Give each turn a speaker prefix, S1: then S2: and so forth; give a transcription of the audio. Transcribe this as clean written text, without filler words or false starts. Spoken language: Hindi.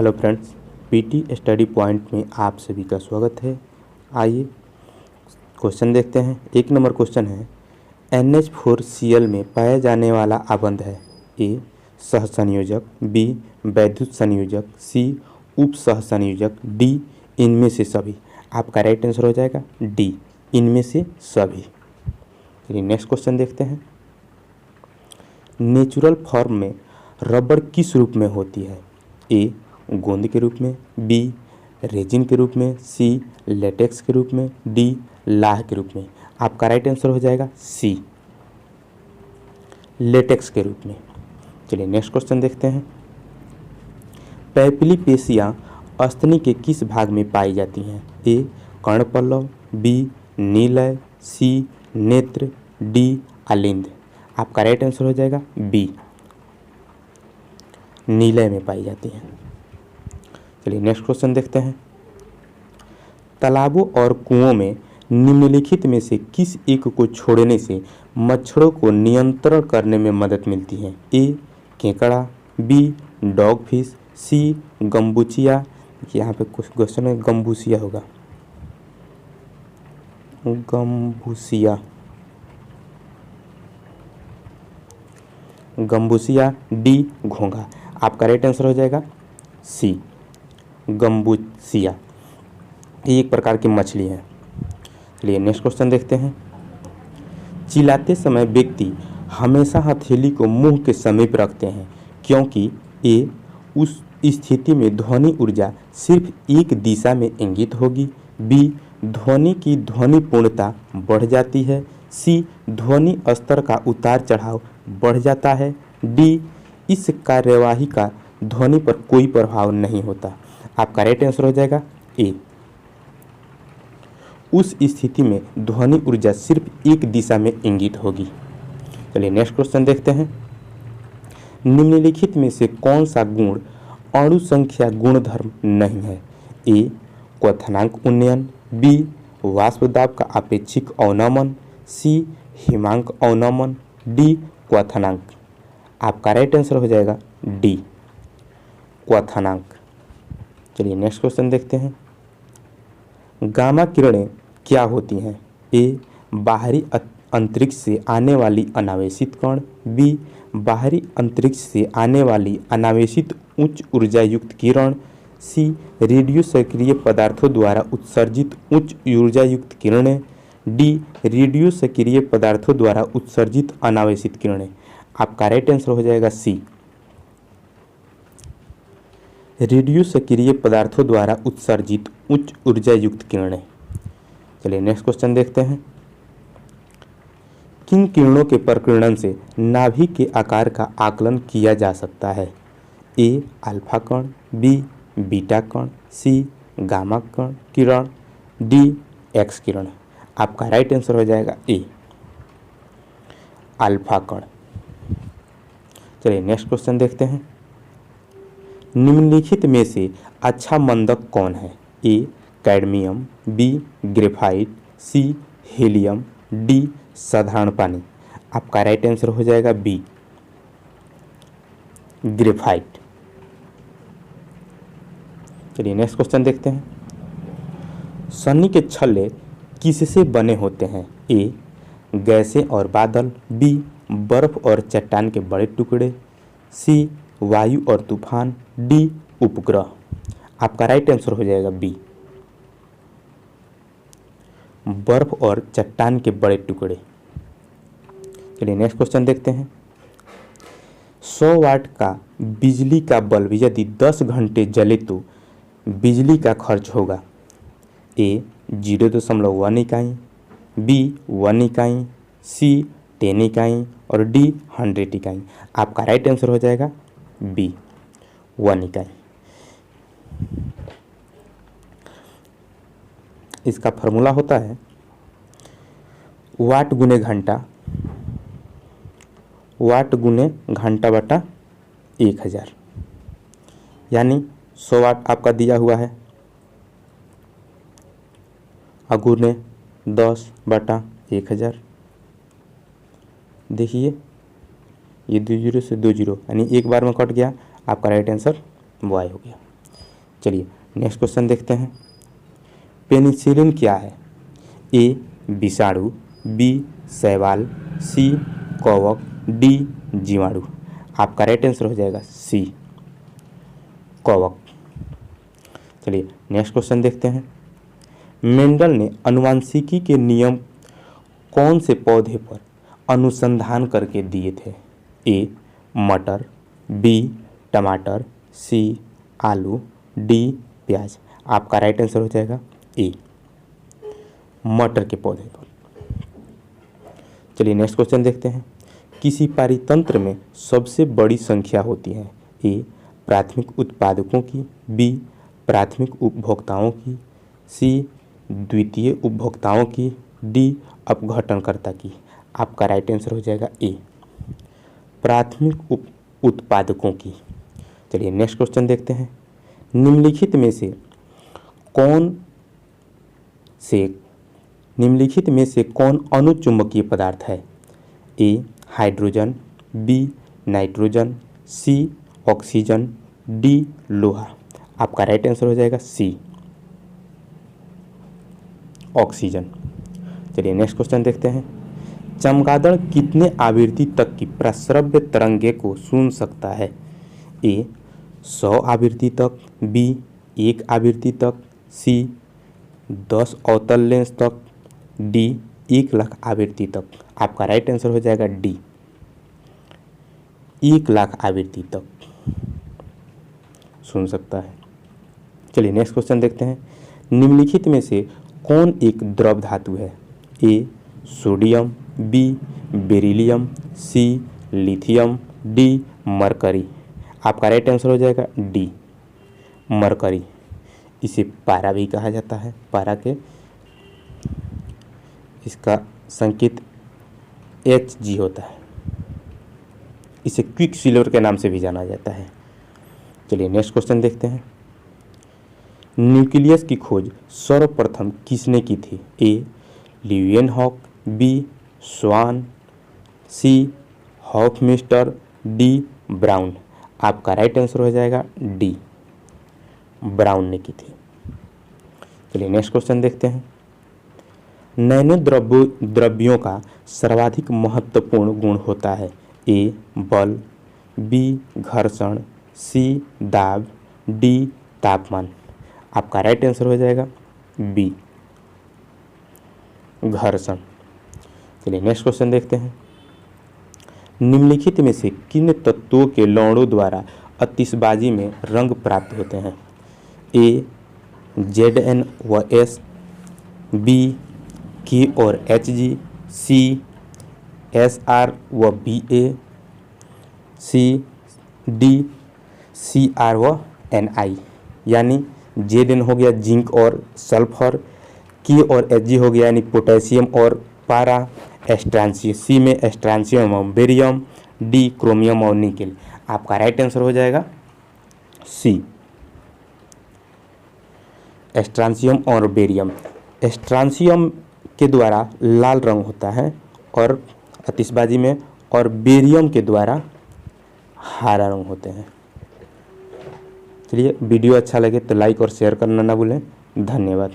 S1: Hello friends, PT study point में आप सभी का स्वागत है। आइए क्वेश्चन देखते हैं। 1 नंबर क्वेश्चन है, NH4Cl में पाया जाने वाला आबंध है। ए सहसंयोजक, बी वैद्युत संयोजक, सी उप सहसंयोजक, डी इनमें से सभी। आपका राइट आंसर हो जाएगा डी, इनमें से सभी। चलिए नेक्स्ट क्वेश्चन देखते हैं। नेचुरल फॉर्म में रबड़ किस रूप में होती है? ए गोंद के रूप में, बी रेजिन के रूप में, सी लेटेक्स के रूप में, डी लाह के रूप में। आपका राइट आंसर हो जाएगा सी, लेटेक्स के रूप में। चलिए नेक्स्ट क्वेश्चन देखते हैं। पैपिली पेशियाँ अस्तनी के किस भाग में पाई जाती हैं? ए कर्णपल्लव, बी नीलय, सी नेत्र, डी आलिंद। आपका राइट आंसर हो जाएगा बी, नीलय में पाई जाती हैं। चलिए नेक्स्ट क्वेश्चन देखते हैं। तालाबों और कुओं में निम्नलिखित में से किस एक को छोड़ने से मच्छरों को नियंत्रण करने में मदद मिलती है? ए केकड़ा, बी डॉग फिश, सी गम्बुसिया। यहाँ पे कुछ क्वेश्चन है, गम्बुसिया होगा, गम्बुसिया, डी घोंघा। आपका राइट आंसर हो जाएगा सी, गम्बुसिया। ये एक प्रकार की मछली है। चलिए नेक्स्ट क्वेश्चन देखते हैं। चिल्लाते समय व्यक्ति हमेशा हथेली को मुंह के समीप रखते हैं क्योंकि ए उस स्थिति में ध्वनि ऊर्जा सिर्फ एक दिशा में इंगित होगी, बी ध्वनि की ध्वनि पूर्णता बढ़ जाती है, सी ध्वनि स्तर का उतार चढ़ाव बढ़ जाता है, डी इस कार्यवाही का ध्वनि पर कोई प्रभाव नहीं होता। आपका राइट आंसर हो जाएगा ए, उस स्थिति में ध्वनि ऊर्जा सिर्फ एक दिशा में इंगित होगी। चलिए नेक्स्ट क्वेश्चन देखते हैं। निम्नलिखित में से कौन सा गुण अणु संख्या गुणधर्म नहीं है? ए क्वथनांक उन्नयन, बी वाष्प दाब का आपेक्षिक अवनमन, सी हिमांक अवनमन, डी क्वथनांक। आपका राइट आंसर हो जाएगा डी, क्वथनांक। चलिए नेक्स्ट क्वेश्चन देखते हैं। गामा किरणें क्या होती हैं? ए बाहरी अंतरिक्ष से आने वाली अनावेशित कण, बी बाहरी अंतरिक्ष से आने वाली अनावेशित उच्च ऊर्जा युक्त किरण, सी रेडियो सक्रिय पदार्थों द्वारा उत्सर्जित उच्च ऊर्जा युक्त किरणें, डी रेडियो सक्रिय पदार्थों द्वारा उत्सर्जित अनावेशित किरणें। आपका राइट आंसर हो जाएगा सी, रेडियो सक्रिय पदार्थों द्वारा उत्सर्जित उच्च ऊर्जा युक्त किरणें। चलिए नेक्स्ट क्वेश्चन देखते हैं। किन किरणों के प्रकीर्णन से नाभि के आकार का आकलन किया जा सकता है? ए अल्फा कण, बी बीटा कण, सी गामा कण किरण, डी एक्स किरण। आपका राइट आंसर हो जाएगा ए, अल्फा कण। चलिए नेक्स्ट क्वेश्चन देखते हैं। निम्नलिखित में से अच्छा मंदक कौन है? ए कैडमियम, बी ग्रेफाइट, सी हीलियम, डी साधारण पानी। आपका राइट आंसर हो जाएगा बी, ग्रेफाइट। चलिए नेक्स्ट क्वेश्चन देखते हैं। सनी के छल्ले किससे बने होते हैं? ए गैसें और बादल, बी बर्फ और चट्टान के बड़े टुकड़े, सी वायु और तूफान, डी उपग्रह। आपका राइट आंसर हो जाएगा बी, बर्फ और चट्टान के बड़े टुकड़े। चलिए नेक्स्ट क्वेश्चन देखते हैं। 100 वाट का बिजली का बल्ब यदि 10 घंटे जले तो बिजली का खर्च होगा? ए 0.1 इकाई, बी 1 इकाई, सी 10 इकाई और डी 100 इकाई। आपका राइट आंसर हो जाएगा बी, 1 इकाई। इसका फॉर्मूला होता है वाट गुने घंटा, वाट गुने घंटा बटा 1000, यानी 100 वाट आपका दिया हुआ है, गुने 10 बटा 1000। देखिए ये 2 जीरो से 2 जीरो यानी एक बार में कट गया। आपका राइट आंसर वाई हो गया। चलिए नेक्स्ट क्वेश्चन देखते हैं। पेनिसिलिन क्या है? ए विषाणु, बी शैवाल, सी कवक, डी जीवाणु। आपका राइट आंसर हो जाएगा सी कवक। चलिए नेक्स्ट क्वेश्चन देखते हैं। मेंडल ने आनुवंशिकी के नियम कौन से पौधे पर अनुसंधान करके दिए थे? ए मटर, बी टमाटर, सी आलू, डी प्याज। आपका राइट आंसर हो जाएगा ए मटर के पौधे पर। चलिए नेक्स्ट क्वेश्चन देखते हैं। किसी पारितंत्र में सबसे बड़ी संख्या होती है? ए प्राथमिक उत्पादकों की, बी प्राथमिक उपभोक्ताओं की, सी द्वितीय उपभोक्ताओं की, डी अपघटनकर्ता की। आपका राइट आंसर हो जाएगा ए प्राथमिक उत्पादकों की। चलिए नेक्स्ट क्वेश्चन देखते हैं। निम्नलिखित में से कौन अनुचुंबकीय पदार्थ है? ए हाइड्रोजन, बी नाइट्रोजन, सी ऑक्सीजन, डी लोहा। आपका राइट आंसर हो जाएगा सी ऑक्सीजन। चलिए नेक्स्ट क्वेश्चन देखते हैं। चमगादड़ कितने आवृत्ति तक की प्रस्रव्य तरंगे को सुन सकता है? ए 100 आवृत्ति तक, बी 1 आवृत्ति तक, सी 10 अवतल लेंस तक, डी 1,00,000 आवृत्ति तक। आपका राइट आंसर हो जाएगा डी 1,00,000 आवृत्ति तक सुन सकता है। चलिए नेक्स्ट क्वेश्चन देखते हैं। निम्नलिखित में से कौन एक द्रव धातु है? A sodium, B beryllium, C lithium, D mercury. आपका राइट आंसर हो जाएगा डी मरकरी। इसे पारा भी कहा जाता है। पारा के इसका संकेत Hg होता है। इसे क्विक सिल्वर के नाम से भी जाना जाता है। चलिए नेक्स्ट क्वेश्चन देखते हैं। न्यूक्लियस की खोज सर्वप्रथम किसने की थी? ए ल्यूएनहॉक, बी स्वान, सी हॉफमिस्टर, डी ब्राउन। आपका राइट आंसर हो जाएगा डी ब्राउन ने की थी। चलिए नेक्स्ट क्वेश्चन देखते हैं। नैनो द्रव्यों का सर्वाधिक महत्वपूर्ण गुण होता है? ए बल, बी घर्षण, सी दाब, डी तापमान। आपका राइट आंसर हो जाएगा बी घर्षण। चलिए नेक्स्ट क्वेश्चन देखते हैं। निम्नलिखित में से किन तत्वों के लवणों द्वारा आतिशबाजी में रंग प्राप्त होते हैं? ए Zn व S, बी K और Hg, सी Sr व Ba, सी डी Cr व Ni। यानी Zn हो गया जिंक और सल्फर, K और Hg हो गया यानी पोटेशियम और पारा, स्ट्रांसियम, सी में स्ट्रांसियम और बेरियम, डी क्रोमियम और निकेल। आपका राइट आंसर हो जाएगा सी स्ट्रांसियम और बेरियम। स्ट्रांसियम के द्वारा लाल रंग होता है और आतिशबाजी में, और बेरियम के द्वारा हरा रंग होते हैं। चलिए वीडियो अच्छा लगे तो लाइक और शेयर करना ना भूलें। धन्यवाद।